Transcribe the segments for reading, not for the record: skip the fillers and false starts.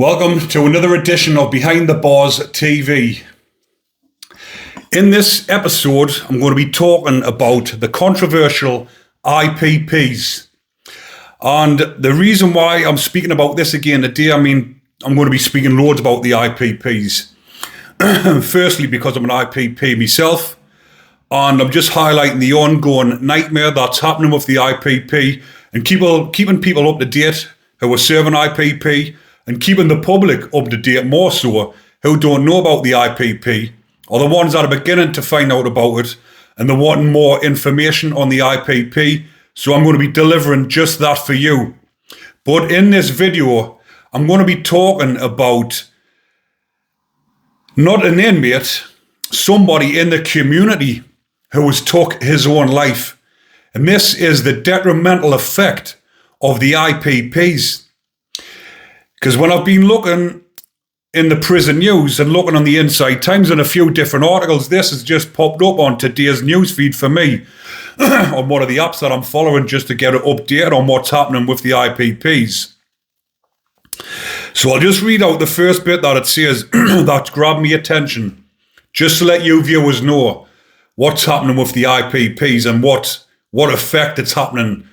Welcome to another edition of Behind the Bars TV. In this episode, I'm going to be talking about the controversial IPPs. And the reason why I'm speaking about this again today, I'm going to be speaking loads about the IPPs. Firstly, because I'm an IPP myself, and I'm just highlighting the ongoing nightmare that's happening with the IPP and keeping people up to date who are serving IPP, and keeping the public up to date more so, who don't know about the IPP, or the ones that are beginning to find out about it, and they're wanting more information on the IPP. So I'm going to be delivering just that for you. But in this video, I'm going to be talking about not an inmate, somebody in the community who has took his own life. And this is the detrimental effect of the IPPs. Because when I've been looking in the prison news and looking on the Inside Times and a few different articles, this has just popped up on today's news feed for me on one of the apps that I'm following just to get an update on what's happening with the IPPs. So I'll just read out the first bit that it says that's grabbed me attention, just to let you viewers know what's happening with the IPPs and what effect it's having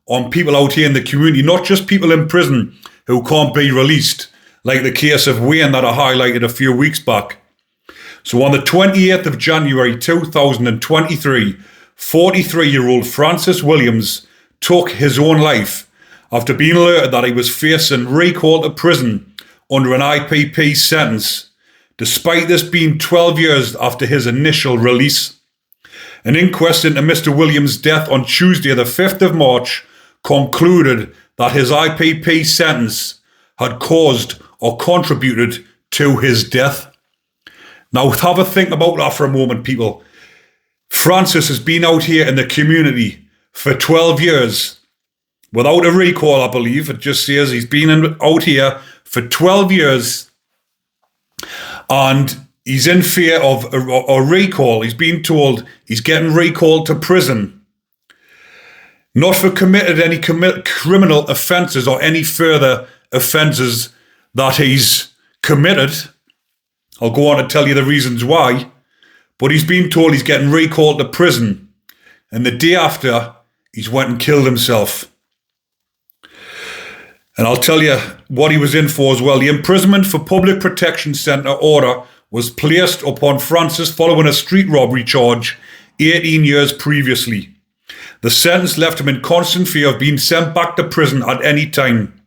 on people out here in the community, not just people in prison who can't be released, like the case of Wayne that I highlighted a few weeks back. So on the 28th of January 2023, 43-year-old Francis Williams took his own life after being alerted that he was facing recall to prison under an IPP sentence, despite this being 12 years after his initial release. An inquest into Mr. Williams' death on Tuesday, the 5th of March, concluded that his IPP sentence had caused or contributed to his death. Now, have a think about that for a moment, people. Francis has been out here in the community for 12 years without a recall, I believe. It just says he's been out here for 12 years and he's in fear of a recall. He's been told he's getting recalled to prison. Not for committed any criminal offences or any further offences that he's committed. I'll go on to tell you the reasons why. But he's been told he's getting recalled to prison. And the day after, he's went and killed himself. And I'll tell you what he was in for as well. The imprisonment for public protection centre order was placed upon Francis following a street robbery charge 18 years previously. The sentence left him in constant fear of being sent back to prison at any time.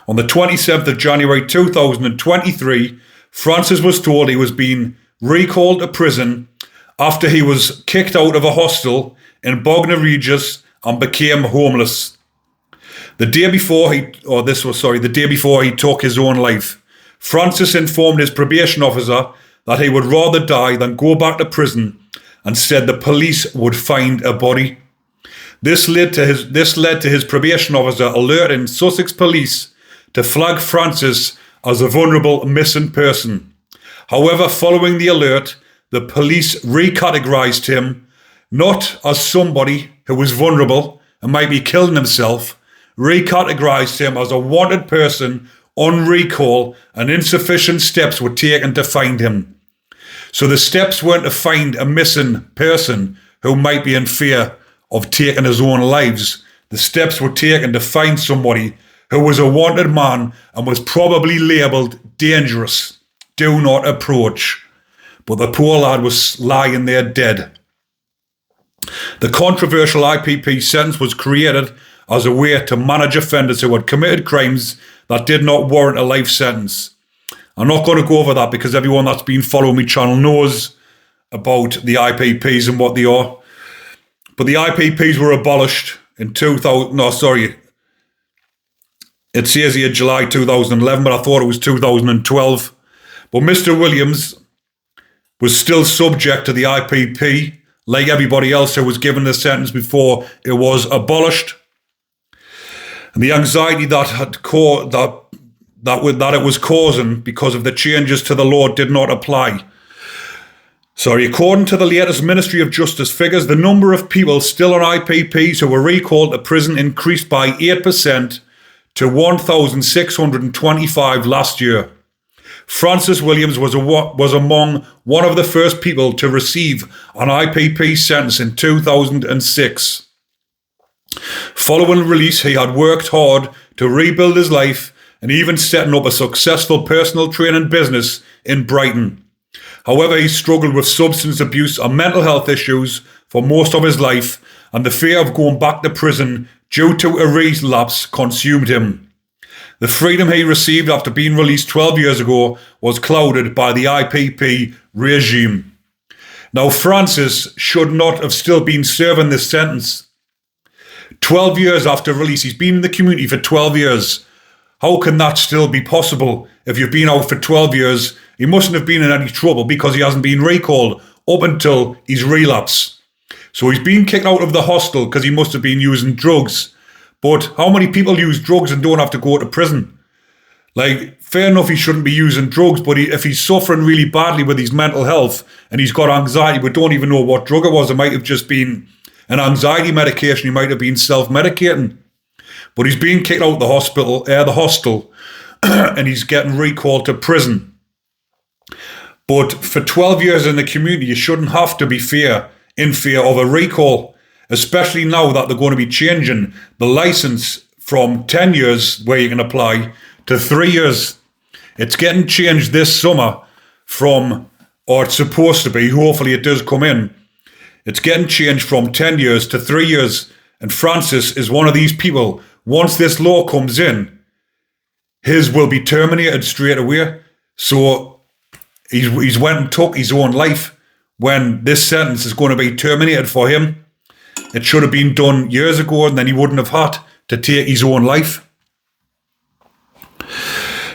On the 27th of January 2023, Francis was told he was being recalled to prison after he was kicked out of a hostel in Bognor Regis and became homeless. The day before he took his own life, Francis informed his probation officer that he would rather die than go back to prison and said the police would find a body. This led to his probation officer alerting Sussex police to flag Francis as a vulnerable missing person. However, following the alert, the police recategorised him not as somebody who was vulnerable and might be killing himself, recategorised him as a wanted person on recall, and insufficient steps were taken to find him. So the steps weren't to find a missing person who might be in fear of taking his own lives. The steps were taken to find somebody who was a wanted man and was probably labelled dangerous. Do not approach. But the poor lad was lying there dead. The controversial IPP sentence was created as a way to manage offenders who had committed crimes that did not warrant a life sentence. I'm not going to go over that because everyone that's been following my channel knows about the IPPs and what they are. But the IPPs were abolished in it says here July 2011, but I thought it was 2012. But Mr. Williams was still subject to the IPP, like everybody else who was given the sentence before it was abolished. And the anxiety that it was causing because of the changes to the law did not apply. According to the latest Ministry of Justice figures, the number of people still on IPPs who were recalled to prison increased by 8% to 1,625 last year. Francis Williams was among one of the first people to receive an IPP sentence in 2006. Following release, he had worked hard to rebuild his life and even setting up a successful personal training business in Brighton. However, he struggled with substance abuse and mental health issues for most of his life, and the fear of going back to prison due to a relapse consumed him. The freedom he received after being released 12 years ago was clouded by the IPP regime. Now, Francis should not have still been serving this sentence. 12 years after release, he's been in the community for 12 years. How can that still be possible? If you've been out for 12 years, he mustn't have been in any trouble because he hasn't been recalled up until his relapse. So he's been kicked out of the hostel because he must have been using drugs. But how many people use drugs and don't have to go to prison? Like, fair enough, he shouldn't be using drugs, but if he's suffering really badly with his mental health and he's got anxiety, we don't even know what drug it was. It might have just been an anxiety medication. He might have been self-medicating. But he's being kicked out of the hostel, and he's getting recalled to prison. But for 12 years in the community, you shouldn't have to be in fear of a recall, especially now that they're going to be changing the license from 10 years where you can apply to 3 years. It's getting changed this summer or it's supposed to be, hopefully it does come in. It's getting changed from 10 years to 3 years. And Francis is one of these people. Once this law comes in, his will be terminated straight away. So he's went and took his own life when this sentence is going to be terminated for him. It should have been done years ago, and then he wouldn't have had to take his own life.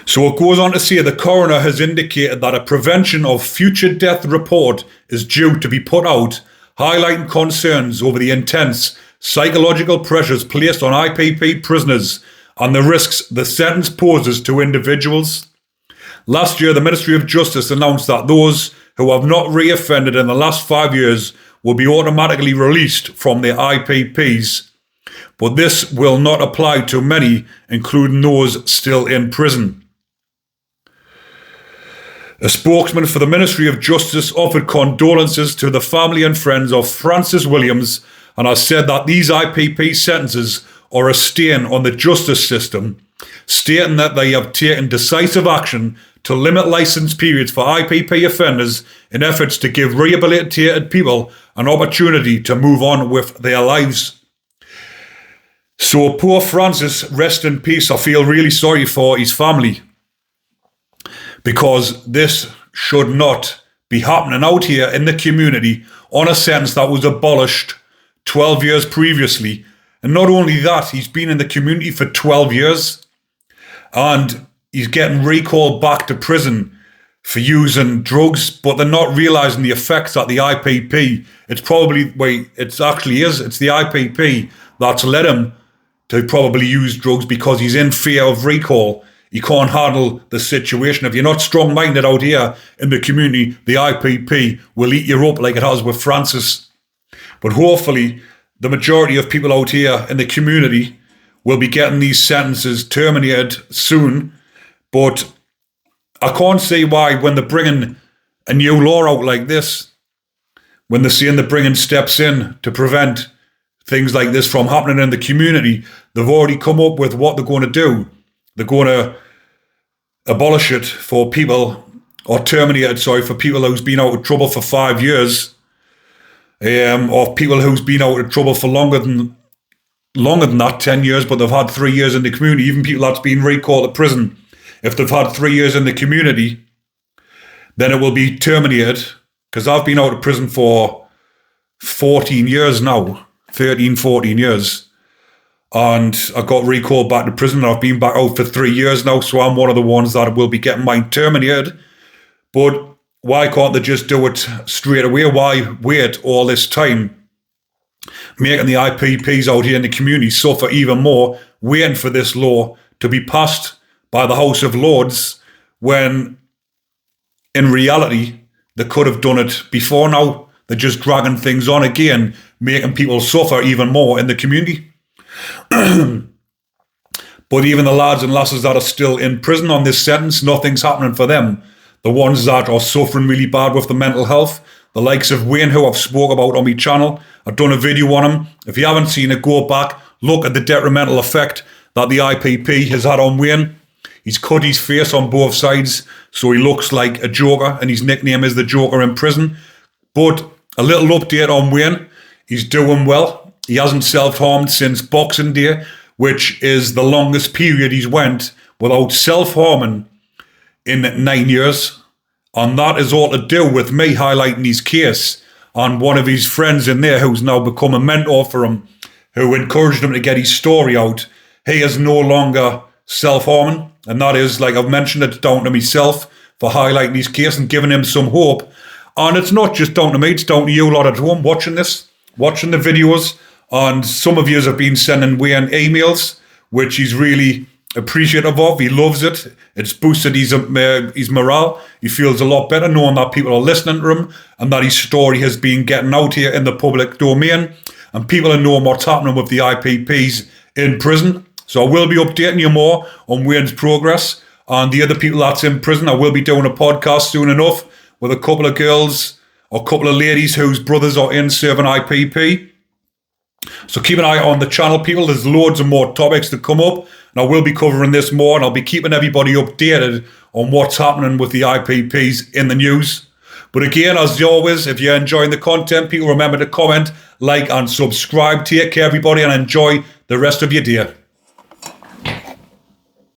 So it goes on to say the coroner has indicated that a prevention of future death report is due to be put out, highlighting concerns over the intense psychological pressures placed on IPP prisoners and the risks the sentence poses to individuals. Last year, the Ministry of Justice announced that those who have not reoffended in the last 5 years will be automatically released from their IPPs. But this will not apply to many, including those still in prison. A spokesman for the Ministry of Justice offered condolences to the family and friends of Francis Williams and has said that these IPP sentences are a stain on the justice system, stating that they have taken decisive action to limit licence periods for IPP offenders in efforts to give rehabilitated people an opportunity to move on with their lives. So poor Francis, rest in peace. I feel really sorry for his family, because this should not be happening out here in the community on a sentence that was abolished 12 years previously. And not only that, he's been in the community for 12 years and he's getting recalled back to prison for using drugs, but they're not realising the effects that the IPP, it's the IPP that's led him to probably use drugs, because he's in fear of recall. He can't handle the situation. If you're not strong-minded out here in the community, the IPP will eat you up like it has with Francis. But hopefully, the majority of people out here in the community will be getting these sentences terminated soon. But I can't see why, when they're bringing a new law out like this, when they're saying they're bringing steps in to prevent things like this from happening in the community, they've already come up with what they're going to do. They're going to abolish it for people, or terminate it, for people who's been out of trouble for 5 years, or people who's been out of trouble for longer than that, 10 years, but they've had 3 years in the community. Even people that's been recalled to prison, if they've had 3 years in the community, then it will be terminated, because I've been out of prison for 14 years now, 13, 14 years. And I got recalled back to prison, and I've been back out for 3 years now, so I'm one of the ones that will be getting mine terminated. But why can't they just do it straight away? Why wait all this time, making the IPPs out here in the community suffer even more, waiting for this law to be passed by the House of Lords, when in reality they could have done it before now? They're just dragging things on again, making people suffer even more in the community. But even the lads and lasses that are still in prison on this sentence, nothing's happening for them. The ones that are suffering really bad with the mental health, the likes of Wayne, who I've spoke about on my channel. I've done a video on him. If you haven't seen it, go back, look at the detrimental effect that the IPP has had on Wayne. He's cut his face on both sides, so he looks like a Joker, and his nickname is the Joker in prison. But a little update on Wayne. He's doing well. He hasn't self-harmed since Boxing Day, which is the longest period he's went without self-harming in 9 years. And that is all to do with me highlighting his case and one of his friends in there who's now become a mentor for him, who encouraged him to get his story out. He is no longer self-harming, and that is, like I've mentioned, it's down to myself for highlighting his case and giving him some hope. And it's not just down to me, it's down to you lot at home watching this, watching the videos. And some of you have been sending Wayne emails, which he's really appreciative of. He loves it. It's boosted his morale. He feels a lot better knowing that people are listening to him and that his story has been getting out here in the public domain, and people are knowing what's happening with the IPPs in prison. So I will be updating you more on Wayne's progress and the other people that's in prison. I will be doing a podcast soon enough with a couple of girls or a couple of ladies whose brothers are in serving IPP. So keep an eye on the channel, people. There's loads of more topics to come up, and I will be covering this more, and I'll be keeping everybody updated on what's happening with the IPPs in the news. But again, as always, if you're enjoying the content, people, remember to comment, like, and subscribe. Take care, everybody, and enjoy the rest of your day.